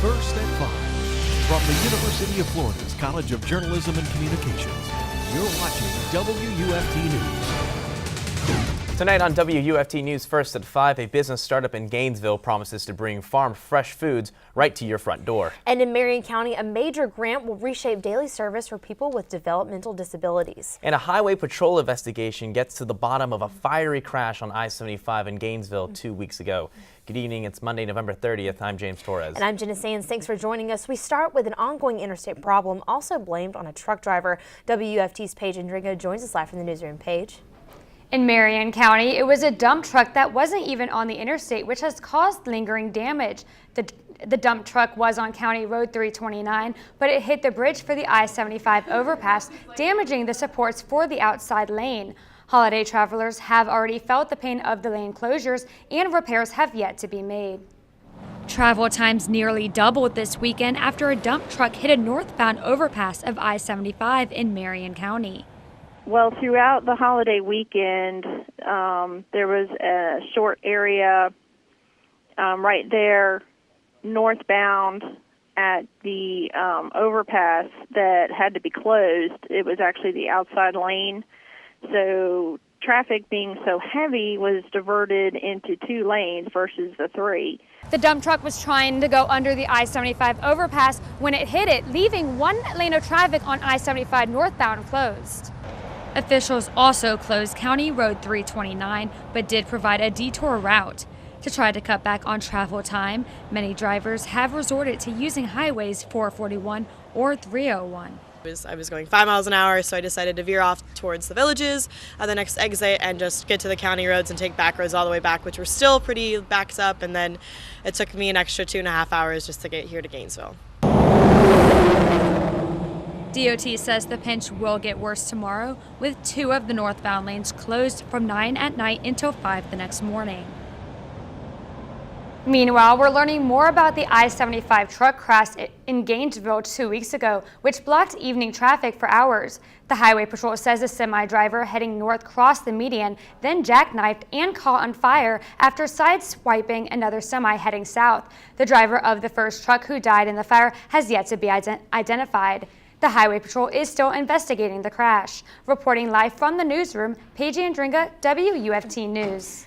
First at 5. From the University of Florida's College of Journalism and Communications, you're watching WUFT News. Tonight on WUFT News First at 5, a business startup in Gainesville promises to bring farm fresh foods right to your front door. And in Marion County, a major grant will reshape daily service for people with developmental disabilities. And a highway patrol investigation gets to the bottom of a fiery crash on I-75 in Gainesville 2 weeks ago. Good evening. It's Monday, November 30th. I'm James Torres. And I'm Jenna Sands. Thanks for joining us. We start with an ongoing interstate problem, also blamed on a truck driver. WUFT's Paige Andringa joins us live from the newsroom. Paige. In Marion County, it was a dump truck that wasn't even on the interstate, which has caused lingering damage. The dump truck was on County Road 329, but it hit the bridge for the I-75 overpass, damaging the supports for the outside lane. Holiday travelers have already felt the pain of the lane closures, and repairs have yet to be made. Travel times nearly doubled this weekend after a dump truck hit a northbound overpass of I-75 in Marion County. Well, throughout the holiday weekend, there was a short area right there northbound at the overpass that had to be closed. It was actually the outside lane. So traffic being so heavy was diverted into 2 lanes versus the 3. The dump truck was trying to go under the I-75 overpass when it hit it, leaving 1 lane of traffic on I-75 northbound closed. Officials also closed County Road 329, but did provide a detour route. To try to cut back on travel time, many drivers have resorted to using highways 441 or 301. I was going 5 miles an hour, so I decided to veer off towards the villages at the next exit and just get to the county roads and take back roads all the way back, which were still pretty backed up, and then it took me an extra 2.5 hours just to get here to Gainesville. DOT says the pinch will get worse tomorrow, with 2 of the northbound lanes closed from 9 at night until 5 the next morning. Meanwhile, we're learning more about the I-75 truck crash in Gainesville 2 weeks ago, which blocked evening traffic for hours. The Highway Patrol says a semi-driver heading north crossed the median, then jackknifed and caught on fire after sideswiping another semi heading south. The driver of the first truck who died in the fire has yet to be identified. The Highway Patrol is still investigating the crash. Reporting live from the newsroom, Paige Andringa, WUFT News.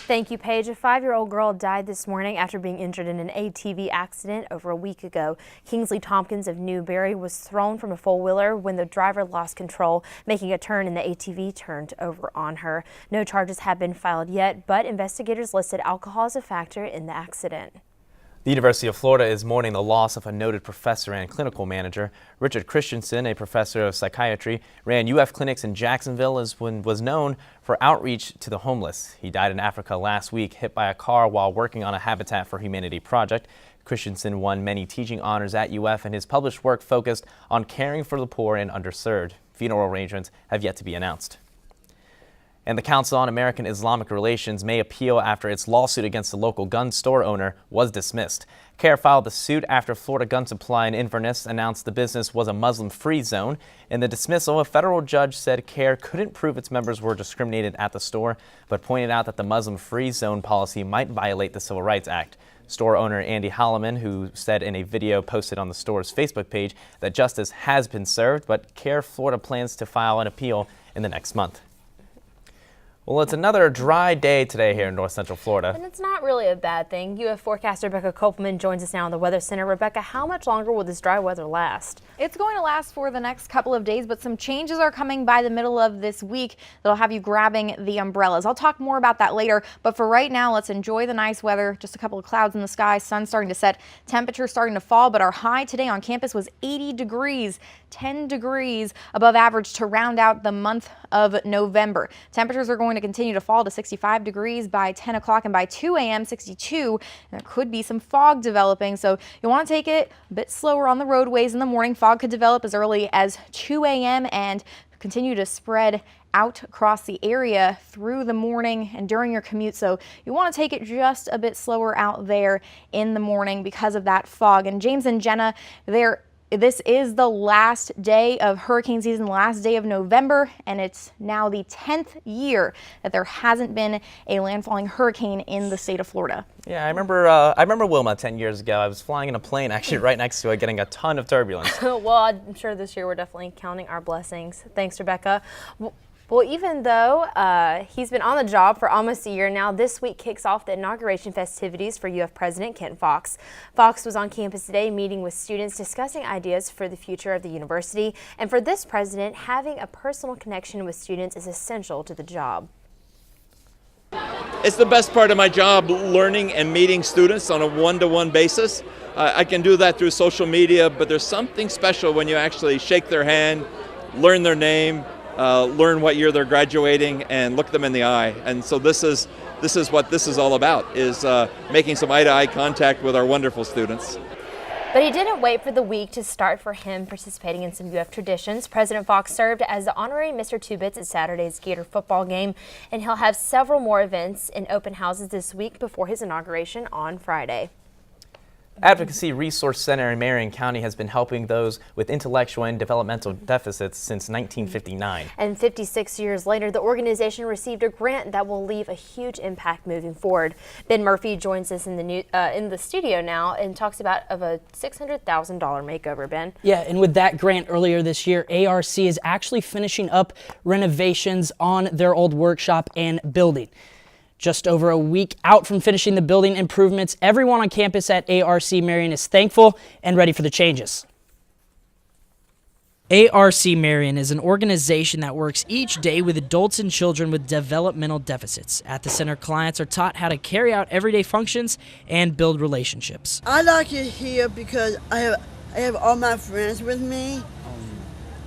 Thank you, Paige. A 5-year-old girl died this morning after being injured in an ATV accident over a week ago. Kingsley Tompkins of Newberry was thrown from a four-wheeler when the driver lost control, making a turn, and the ATV turned over on her. No charges have been filed yet, but investigators listed alcohol as a factor in the accident. The University of Florida is mourning the loss of a noted professor and clinical manager. Richard Christensen, a professor of psychiatry, ran UF clinics in Jacksonville and was known for outreach to the homeless. He died in Africa last week, hit by a car while working on a Habitat for Humanity project. Christensen won many teaching honors at UF, and his published work focused on caring for the poor and underserved. Funeral arrangements have yet to be announced. And the Council on American Islamic Relations may appeal after its lawsuit against the local gun store owner was dismissed. CARE filed the suit after Florida Gun Supply in Inverness announced the business was a Muslim-free zone. In the dismissal, a federal judge said CARE couldn't prove its members were discriminated at the store, but pointed out that the Muslim-free zone policy might violate the Civil Rights Act. Store owner Andy Holloman, who said in a video posted on the store's Facebook page that justice has been served, but CARE Florida plans to file an appeal in the next month. Well, it's another dry day today here in North Central Florida. And it's not really a bad thing. UF forecaster Rebecca Kopelman joins us now in the Weather Center. Rebecca, how much longer will this dry weather last? It's going to last for the next couple of days, but some changes are coming by the middle of this week that'll have you grabbing the umbrellas. I'll talk more about that later, but for right now, let's enjoy the nice weather. Just a couple of clouds in the sky, sun starting to set, temperatures starting to fall, but our high today on campus was 80 degrees, 10 degrees above average to round out the month of November. Temperatures are going to continue to fall to 65 degrees by 10 o'clock, and by 2 a.m. 62. And there could be some fog developing, so you want to take it a bit slower on the roadways in the morning. Fog could develop as early as 2 a.m. and continue to spread out across the area through the morning and during your commute, so you want to take it just a bit slower out there in the morning because of that fog. And James and Jenna, there This is the last day of hurricane season, the last day of November, and it's now the 10th year that there hasn't been a landfalling hurricane in the state of Florida. Yeah, I remember Wilma 10 years ago. I was flying in a plane actually right next to it, getting a ton of turbulence. Well, I'm sure this year we're definitely counting our blessings. Thanks, Rebecca. Well, even though he's been on the job for almost a year now, this week kicks off the inauguration festivities for UF President Kent Fox. Fox was on campus today meeting with students, discussing ideas for the future of the university. And for this president, having a personal connection with students is essential to the job. It's the best part of my job, learning and meeting students on a one-to-one basis. I can do that through social media, but there's something special when you actually shake their hand, learn their name, learn what year they're graduating, and look them in the eye. And so this is what this is all about, is making some eye-to-eye contact with our wonderful students. But he didn't wait for the week to start for him participating in some UF traditions. President Fox served as the honorary Mr. Two Bits at Saturday's Gator football game, and he'll have several more events and open houses this week before his inauguration on Friday. Advocacy Resource Center in Marion County has been helping those with intellectual and developmental deficits since 1959. And 56 years later, the organization received a grant that will leave a huge impact moving forward. Ben Murphy joins us in the studio now and talks about a $600,000 makeover. Ben. Yeah, and with that grant earlier this year, ARC is actually finishing up renovations on their old workshop and building. Just over a week out from finishing the building improvements, everyone on campus at ARC Marion is thankful and ready for the changes. ARC Marion is an organization that works each day with adults and children with developmental deficits. At the center, clients are taught how to carry out everyday functions and build relationships. I like it here because I have all my friends with me.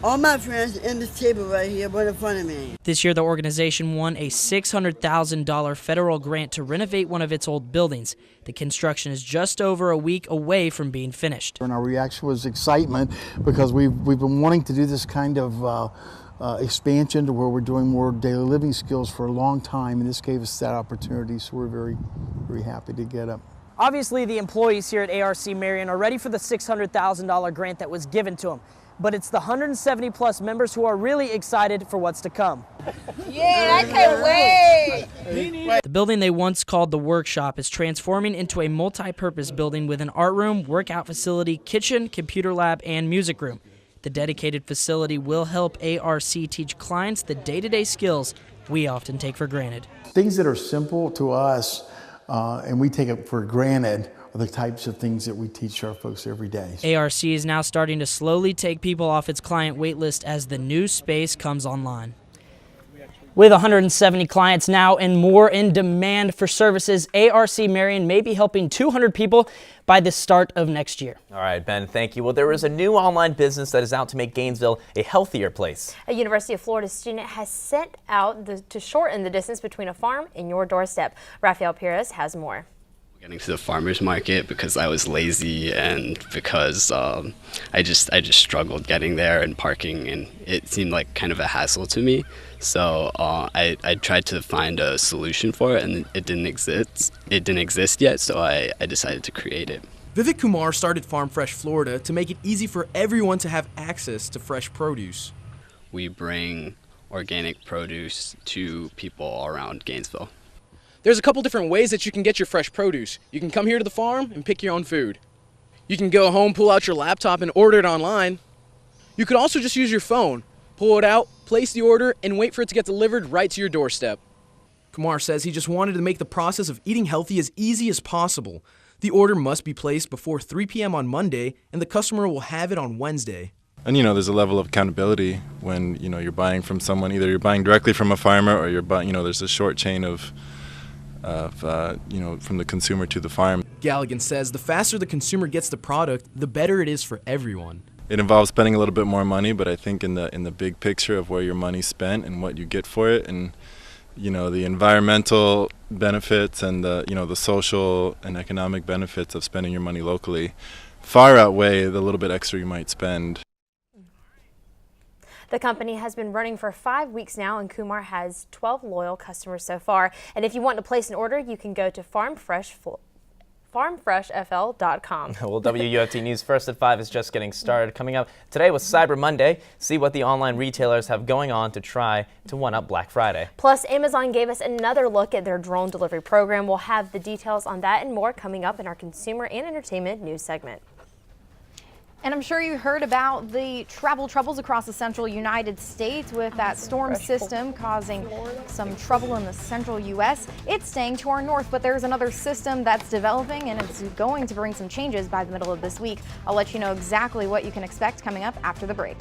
All my friends in this table right here right in front of me. This year, the organization won a $600,000 federal grant to renovate one of its old buildings. The construction is just over a week away from being finished. And our reaction was excitement because we've been wanting to do this kind of expansion to where we're doing more daily living skills for a long time, and this gave us that opportunity, so we're very, very happy to get up. Obviously, the employees here at ARC Marion are ready for the $600,000 grant that was given to them. But it's the 170 plus members who are really excited for what's to come. Yeah, I can't wait! The building they once called the workshop is transforming into a multi-purpose building with an art room, workout facility, kitchen, computer lab, and music room. The dedicated facility will help ARC teach clients the day-to-day skills we often take for granted. Things that are simple to us and we take it for granted are the types of things that we teach our folks every day. ARC is now starting to slowly take people off its client wait list as the new space comes online. With 170 clients now and more in demand for services, ARC Marion may be helping 200 people by the start of next year. All right, Ben, thank you. Well, there is a new online business that is out to make Gainesville a healthier place. A University of Florida student has set out to shorten the distance between a farm and your doorstep. Rafael Perez has more. Getting to the farmer's market because I was lazy and because I just struggled getting there and parking, and it seemed like kind of a hassle to me. So I tried to find a solution for it, and it didn't exist. It didn't exist yet, so I decided to create it. Vivek Kumar started Farm Fresh Florida to make it easy for everyone to have access to fresh produce. We bring organic produce to people all around Gainesville. There's a couple different ways that you can get your fresh produce. You can come here to the farm and pick your own food. You can go home, pull out your laptop and order it online. You could also just use your phone, pull it out, place the order, and wait for it to get delivered right to your doorstep. Kumar says he just wanted to make the process of eating healthy as easy as possible. The order must be placed before 3 p.m. on Monday, and the customer will have it on Wednesday. And there's a level of accountability when you're buying from someone. Either you're buying directly from a farmer, or you're buying. There's a short chain of from the consumer to the farm. Galligan says the faster the consumer gets the product, the better it is for everyone. It involves spending a little bit more money, but I think in the big picture of where your money's spent and what you get for it, and the environmental benefits and the social and economic benefits of spending your money locally far outweigh the little bit extra you might spend. The company has been running for 5 weeks now, and Kumar has 12 loyal customers so far. And if you want to place an order, you can go to farmfreshfl.com. Well, WUFT News First at 5 is just getting started. Coming up today with Cyber Monday, see what the online retailers have going on to try to one-up Black Friday. Plus, Amazon gave us another look at their drone delivery program. We'll have the details on that and more coming up in our consumer and entertainment news segment. And I'm sure you heard about the travel troubles across the central United States with that storm system causing some trouble in the central U.S. It's staying to our north, but there's another system that's developing and it's going to bring some changes by the middle of this week. I'll let you know exactly what you can expect coming up after the break.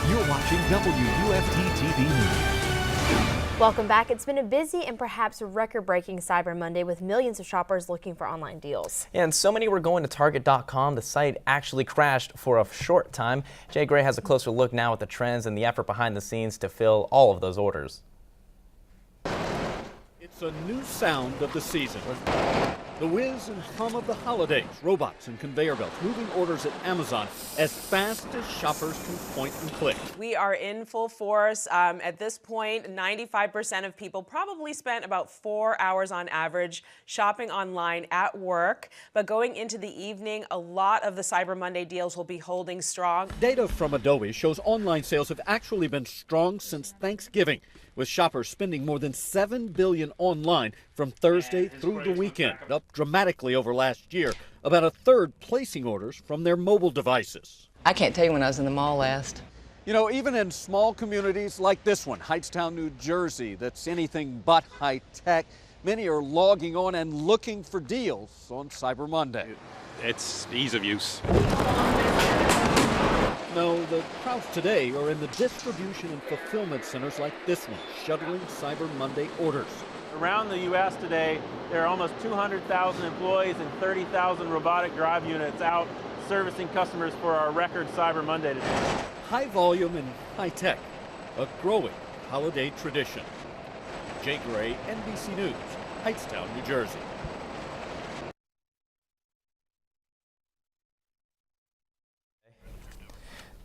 You're watching WUFT TV News. Welcome back. It's been a busy and perhaps record-breaking Cyber Monday with millions of shoppers looking for online deals. And so many were going to Target.com. The site actually crashed for a short time. Jay Gray has a closer look now at the trends and the effort behind the scenes to fill all of those orders. It's a new sound of the season. The whiz and hum of the holidays, robots and conveyor belts moving orders at Amazon as fast as shoppers can point and click. We are in full force. At this point, 95% of people probably spent about 4 hours on average shopping online at work. But going into the evening, a lot of the Cyber Monday deals will be holding strong. Data from Adobe shows online sales have actually been strong since Thanksgiving, with shoppers spending more than $7 billion online from Thursday through the weekend, up dramatically over last year. About a third placing orders from their mobile devices. I can't tell you when I was in the mall last. You know, even in small communities like this one, Hightstown, New Jersey, that's anything but high tech, many are logging on and looking for deals on Cyber Monday. It's ease of use. No, the crowds today are in the distribution and fulfillment centers like this one, shuttling Cyber Monday orders. Around the U.S. today, there are almost 200,000 employees and 30,000 robotic drive units out servicing customers for our record Cyber Monday today. High volume and high tech, a growing holiday tradition. Jay Gray, NBC News, Hightstown, New Jersey.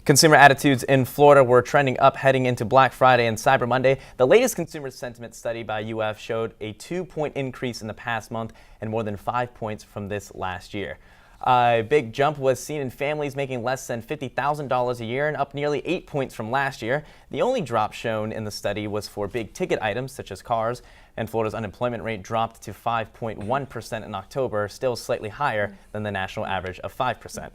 Consumer attitudes in Florida were trending up heading into Black Friday and Cyber Monday. The latest consumer sentiment study by UF showed a 2-point increase in the past month and more than 5 points from this last year. A big jump was seen in families making less than $50,000 a year and up nearly 8 points from last year. The only drop shown in the study was for big ticket items such as cars, and Florida's unemployment rate dropped to 5.1% in October, still slightly higher than the national average of 5%.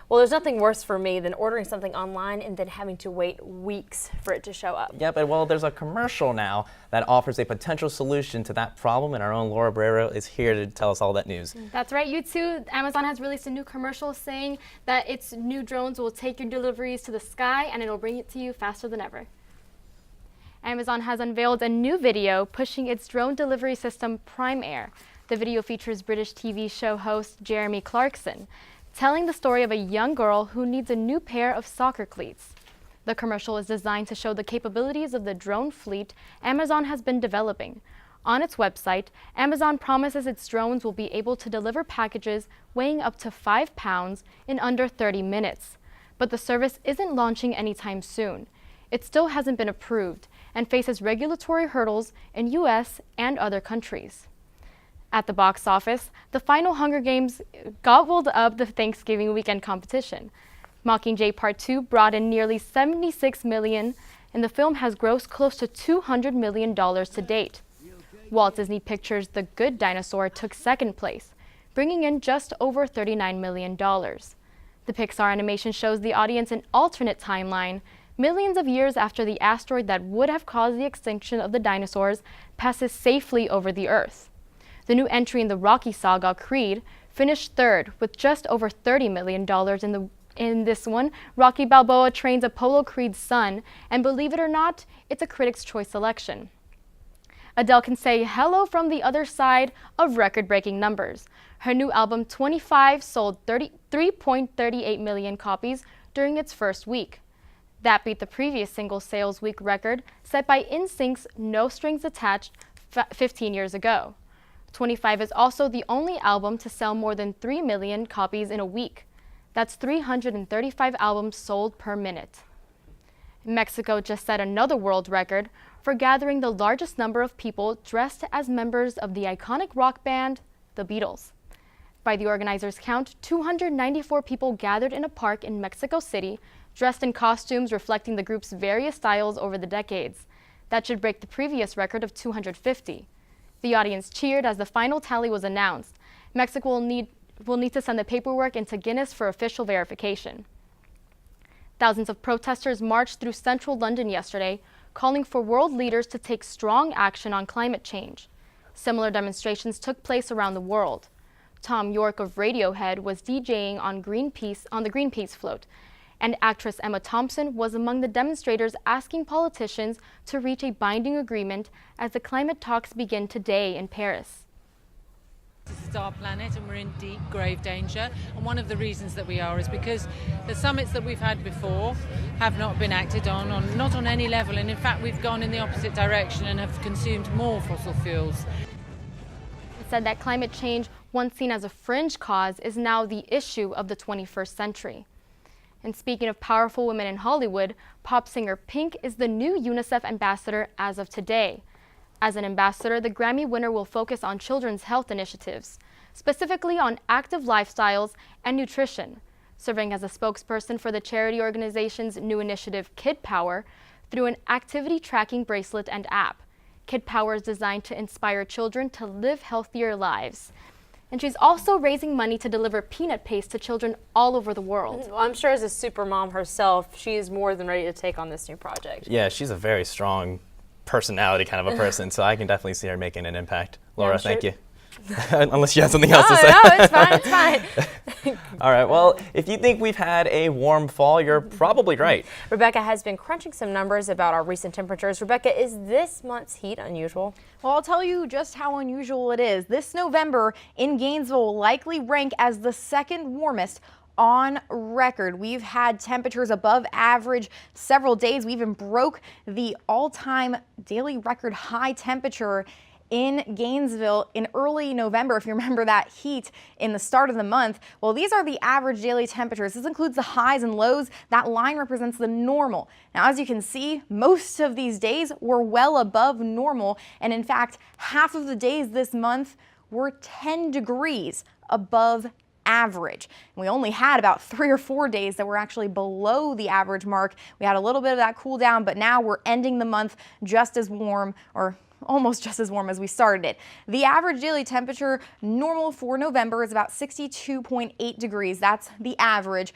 Well, there's nothing worse for me than ordering something online and then having to wait weeks for it to show up. Yeah, but well, there's a commercial now that offers a potential solution to that problem, and our own Laura Brero is here to tell us all that news. That's right, you too. Amazon has released a new commercial saying that its new drones will take your deliveries to the sky and it'll bring it to you faster than ever. Amazon has unveiled a new video pushing its drone delivery system Prime Air. The video features British TV show host Jeremy Clarkson, telling the story of a young girl who needs a new pair of soccer cleats. The commercial is designed to show the capabilities of the drone fleet Amazon has been developing. On its website, Amazon promises its drones will be able to deliver packages weighing up to 5 pounds in under 30 minutes. But the service isn't launching anytime soon. It still hasn't been approved and faces regulatory hurdles in US and other countries. At the box office, the final Hunger Games gobbled up the Thanksgiving weekend competition. Mockingjay Part 2 brought in nearly $76 million, and the film has grossed close to $200 million to date. Walt Disney Pictures' The Good Dinosaur took second place, bringing in just over $39 million. The Pixar animation shows the audience an alternate timeline, millions of years after the asteroid that would have caused the extinction of the dinosaurs passes safely over the Earth. The new entry in the Rocky saga, Creed, finished third with just over $30 million in this one. Rocky Balboa trains Apollo Creed's son, and believe it or not, it's a Critics' Choice selection. Adele can say hello from the other side of record-breaking numbers. Her new album, 25, sold 3.38 million copies during its first week. That beat the previous single sales week record set by NSYNC's No Strings Attached 15 years ago. 25 is also the only album to sell more than 3 million copies in a week. That's 335 albums sold per minute. Mexico just set another world record for gathering the largest number of people dressed as members of the iconic rock band, the Beatles. By the organizers' count, 294 people gathered in a park in Mexico City, dressed in costumes reflecting the group's various styles over the decades. That should break the previous record of 250. The audience cheered as the final tally was announced. Mexico will need to send the paperwork into Guinness for official verification. Thousands of protesters marched through central London yesterday, calling for world leaders to take strong action on climate change. Similar demonstrations took place around the world. Tom York of Radiohead was DJing on the Greenpeace float, and actress Emma Thompson was among the demonstrators asking politicians to reach a binding agreement as the climate talks begin today in Paris. This is our planet and we're in deep, grave danger. And one of the reasons that we are is because the summits that we've had before have not been acted on not on any level. And in fact, we've gone in the opposite direction and have consumed more fossil fuels. It said that climate change, once seen as a fringe cause, is now the issue of the 21st century. And speaking of powerful women in Hollywood, pop singer Pink is the new UNICEF ambassador as of today. As an ambassador, the Grammy winner will focus on children's health initiatives, specifically on active lifestyles and nutrition, serving as a spokesperson for the charity organization's new initiative, Kid Power, through an activity tracking bracelet and app. Kid Power is designed to inspire children to live healthier lives. And she's also raising money to deliver peanut paste to children all over the world. Well, I'm sure as a super mom herself, she is more than ready to take on this new project. Yeah, she's a very strong personality kind of a person, so I can definitely see her making an impact. Laura, thank you. Unless you have something else to say. No, it's fine, it's fine. All right, well, if you think we've had a warm fall, you're probably right. Rebecca has been crunching some numbers about our recent temperatures. Rebecca, is this month's heat unusual? Well, I'll tell you just how unusual it is. This November in Gainesville will likely rank as the second warmest on record. We've had temperatures above average several days. We even broke the all-time daily record high temperature in Gainesville in early November, if you remember that heat in the start of the month. Well, these are the average daily temperatures. This includes the highs and lows. That line represents the normal. Now, as you can see, most of these days were well above normal, and in fact, half of the days this month were 10 degrees above average. And we only had about 3 or 4 days that were actually below the average mark. We had a little bit of that cool down, but now we're ending the month just as warm, or almost just as warm as we started it. The average daily temperature normal for November is about 62.8 degrees. That's the average.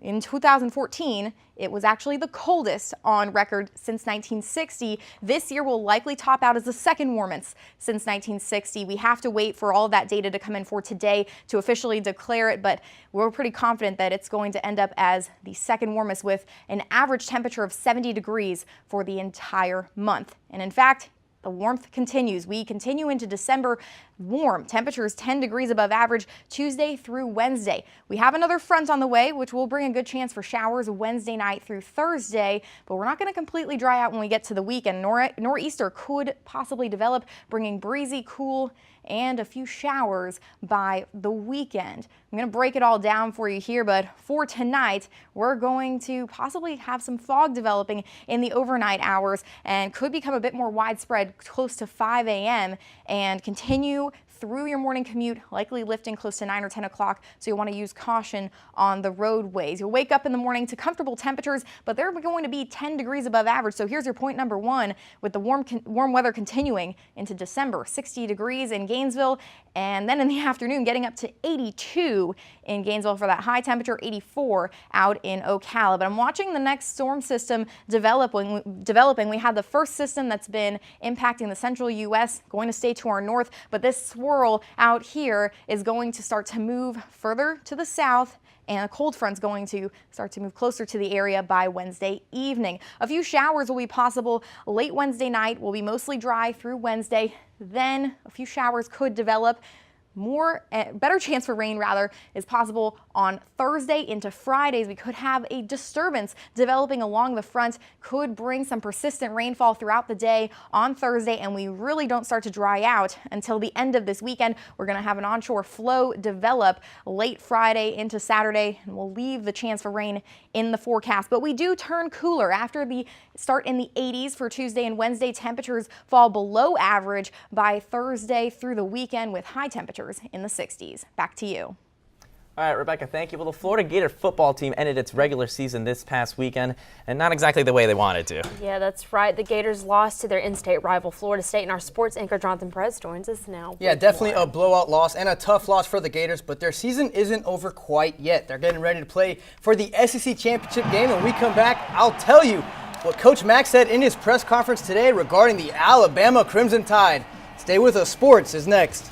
In 2014, it was actually the coldest on record since 1960. This year will likely top out as the second warmest since 1960. We have to wait for all of that data to come in for today to officially declare it, but we're pretty confident that it's going to end up as the second warmest with an average temperature of 70 degrees for the entire month. And in fact, the warmth continues. We continue into December warm. Temperatures 10 degrees above average Tuesday through Wednesday. We have another front on the way, which will bring a good chance for showers Wednesday night through Thursday, but we're not going to completely dry out when we get to the weekend. Nor'easter could possibly develop, bringing breezy, cool, and a few showers by the weekend. I'm going to break it all down for you here, but for tonight, we're going to possibly have some fog developing in the overnight hours and could become a bit more widespread close to 5 a.m. and continue through your morning commute, likely lifting close to 9 or 10 o'clock, so you'll want to use caution on the roadways. You'll wake up in the morning to comfortable temperatures, but they're going to be 10 degrees above average. So here's your point number one, with the warm weather continuing into December. 60 degrees in Gainesville, and then in the afternoon getting up to 82 in Gainesville for that high temperature, 84 out in Ocala. But I'm watching the next storm system developing. We have the first system that's been impacting the central U.S., going to stay to our north, but this swirl out here is going to start to move further to the south, and a cold front's going to start to move closer to the area by Wednesday evening. A few showers will be possible late Wednesday night. Will be mostly dry through Wednesday. Then a few showers could develop better chance for rain rather is possible on Thursday into Fridays. We could have a disturbance developing along the front, could bring some persistent rainfall throughout the day on Thursday, and we really don't start to dry out until the end of this weekend. We're going to have an onshore flow develop late Friday into Saturday, and we'll leave the chance for rain in the forecast. But we do turn cooler after the start in the 80s for Tuesday and Wednesday. Temperatures fall below average by Thursday through the weekend with high temperatures in the 60s. Back to you. All right, Rebecca, thank you. Well, the Florida Gator football team ended its regular season this past weekend, and not exactly the way they wanted to. Yeah, that's right. The Gators lost to their in-state rival, Florida State, and our sports anchor, Jonathan Perez, joins us now. Yeah, definitely a blowout loss and a tough loss for the Gators, but their season isn't over quite yet. They're getting ready to play for the SEC Championship game. When we come back, I'll tell you what Coach Mack said in his press conference today regarding the Alabama Crimson Tide. Stay with us. Sports is next.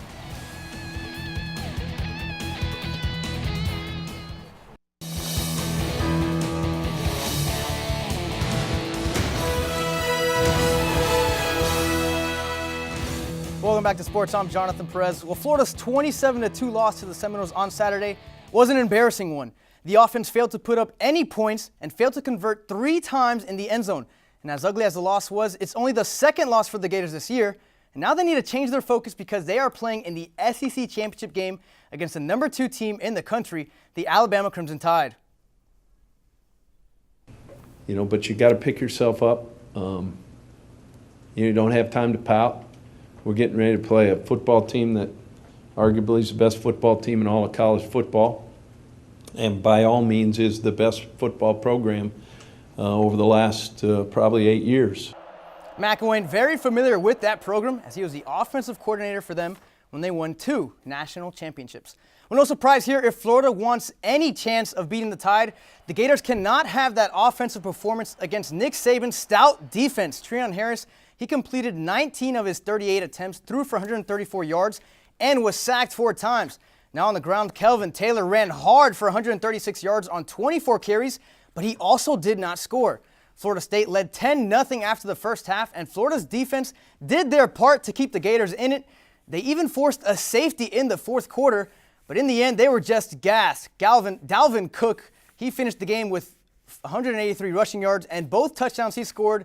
Welcome back to Sports. I'm Jonathan Perez. Well, Florida's 27-2 loss to the Seminoles on Saturday was an embarrassing one. The offense failed to put up any points and failed to convert 3 times in the end zone. And as ugly as the loss was, it's only the second loss for the Gators this year. And now they need to change their focus because they are playing in the SEC Championship game against the number 2 team in the country, the Alabama Crimson Tide. You know, but you got to pick yourself up. You don't have time to pout. We're getting ready to play a football team that arguably is the best football team in all of college football, and by all means is the best football program over the last probably 8 years. McElwain very familiar with that program as he was the offensive coordinator for them when they won 2 national championships. Well, no surprise here, if Florida wants any chance of beating the Tide, the Gators cannot have that offensive performance against Nick Saban's stout defense. Treon Harris, he completed 19 of his 38 attempts, threw for 134 yards, and was sacked 4 times. Now on the ground, Kelvin Taylor ran hard for 136 yards on 24 carries, but he also did not score. Florida State led 10-0 after the first half, and Florida's defense did their part to keep the Gators in it. They even forced a safety in the fourth quarter, but in the end, they were just gassed. Dalvin Cook, he finished the game with 183 rushing yards, and both touchdowns he scored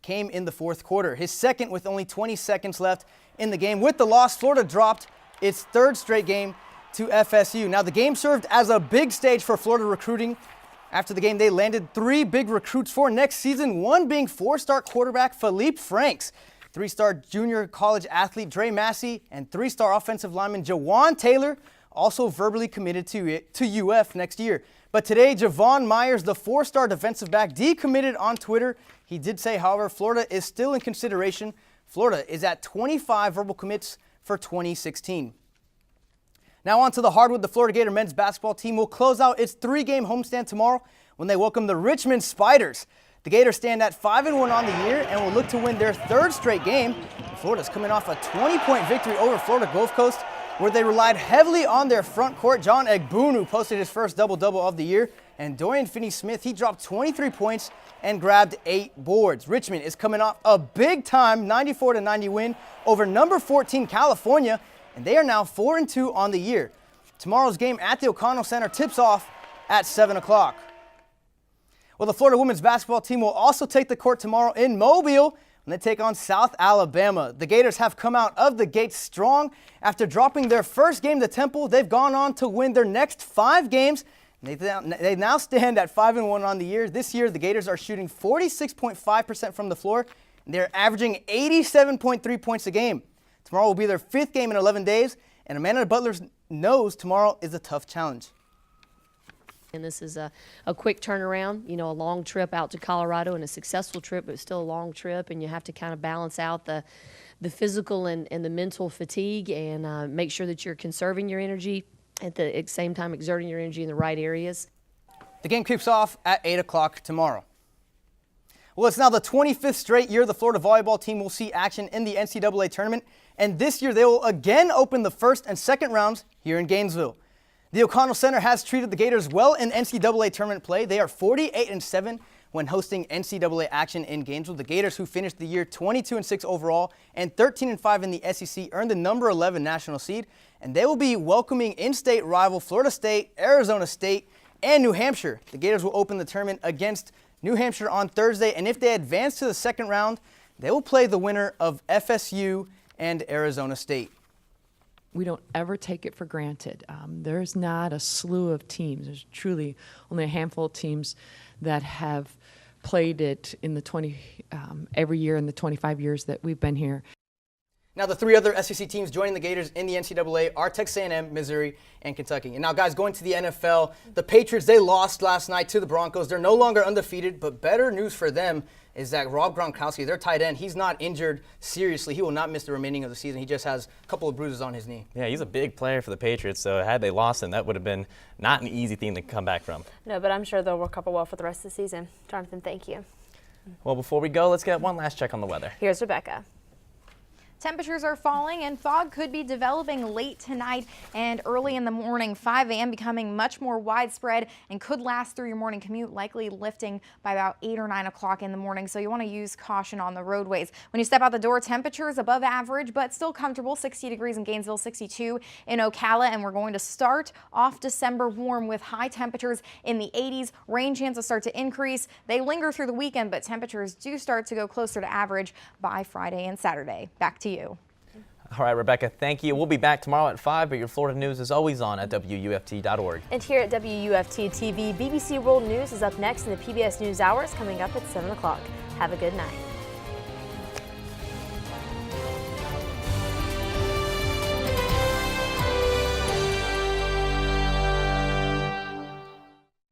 came in the fourth quarter. His second with only 20 seconds left in the game. With the loss, Florida dropped its 3rd straight game to FSU. Now, the game served as a big stage for Florida recruiting. After the game, they landed 3 big recruits for next season, one being 4-star quarterback Philippe Franks, 3-star junior college athlete Dre Massey, and 3-star offensive lineman Jawan Taylor, also verbally committed to UF next year. But today, Javon Myers, the 4-star defensive back, decommitted on Twitter. He did say, however, Florida is still in consideration. Florida is at 25 verbal commits for 2016. Now on to the hardwood. The Florida Gator men's basketball team will close out its 3-game homestand tomorrow when they welcome the Richmond Spiders. The Gators stand at 5-1 on the year and will look to win their 3rd straight game. Florida's coming off a 20-point victory over Florida Gulf Coast, where they relied heavily on their front court. John Egbunu posted his first double-double of the year, and Dorian Finney-Smith, he dropped 23 points and grabbed 8 boards. Richmond is coming off a big-time 94-90 win over number 14 California, and they are now 4-2 on the year. Tomorrow's game at the O'Connell Center tips off at 7 o'clock. Well, the Florida women's basketball team will also take the court tomorrow in Mobile when they take on South Alabama. The Gators have come out of the gates strong. After dropping their first game to Temple, they've gone on to win their next 5 games. They now stand at 5-1 on the year. This year, the Gators are shooting 46.5% from the floor, and they're averaging 87.3 points a game. Tomorrow will be their 5th game in 11 days, and Amanda Butler knows tomorrow is a tough challenge. And this is a quick turnaround, you know, a long trip out to Colorado and a successful trip, but still a long trip, and you have to kind of balance out the physical and the mental fatigue and make sure that you're conserving your energy at the same time exerting your energy in the right areas. The game kicks off at 8 o'clock tomorrow. Well, it's now the 25th straight year the Florida volleyball team will see action in the NCAA tournament, and this year they will again open the 1st and 2nd rounds here in Gainesville. The O'Connell Center has treated the Gators well in NCAA tournament play. They are 48-7 when hosting NCAA action in Gainesville. The Gators, who finished the year 22-6 overall and 13-5 in the SEC, earned the number 11 national seed, and they will be welcoming in-state rival Florida State, Arizona State, and New Hampshire. The Gators will open the tournament against New Hampshire on Thursday, and if they advance to the second round, they will play the winner of FSU and Arizona State. We don't ever take it for granted. There's not a slew of teams. There's truly only a handful of teams that have played it in the every year in the 25 years that we've been here. Now, the three other SEC teams joining the Gators in the NCAA are Texas A&M, Missouri, and Kentucky. And now, guys, going to the NFL, the Patriots, they lost last night to the Broncos. They're no longer undefeated, but better news for them is that Rob Gronkowski, their tight end, he's not injured seriously. He will not miss the remaining of the season. He just has a couple of bruises on his knee. Yeah, he's a big player for the Patriots, so had they lost him, that would have been not an easy thing to come back from. No, but I'm sure they'll recover well for the rest of the season. Jonathan, thank you. Well, before we go, let's get one last check on the weather. Here's Rebecca. Temperatures are falling and fog could be developing late tonight and early in the morning. 5 a.m. becoming much more widespread and could last through your morning commute, likely lifting by about 8 or 9 o'clock in the morning. So you want to use caution on the roadways. When you step out the door, temperatures above average, but still comfortable. 60 degrees in Gainesville, 62 in Ocala. And we're going to start off December warm with high temperatures in the 80s. Rain chances start to increase. They linger through the weekend, but temperatures do start to go closer to average by Friday and Saturday. Back to you. All right, Rebecca, thank you. We'll be back tomorrow at 5, but your Florida news is always on at WUFT.org. And here at WUFT TV, BBC World News is up next in the PBS NewsHour, coming up at 7 o'clock. Have a good night.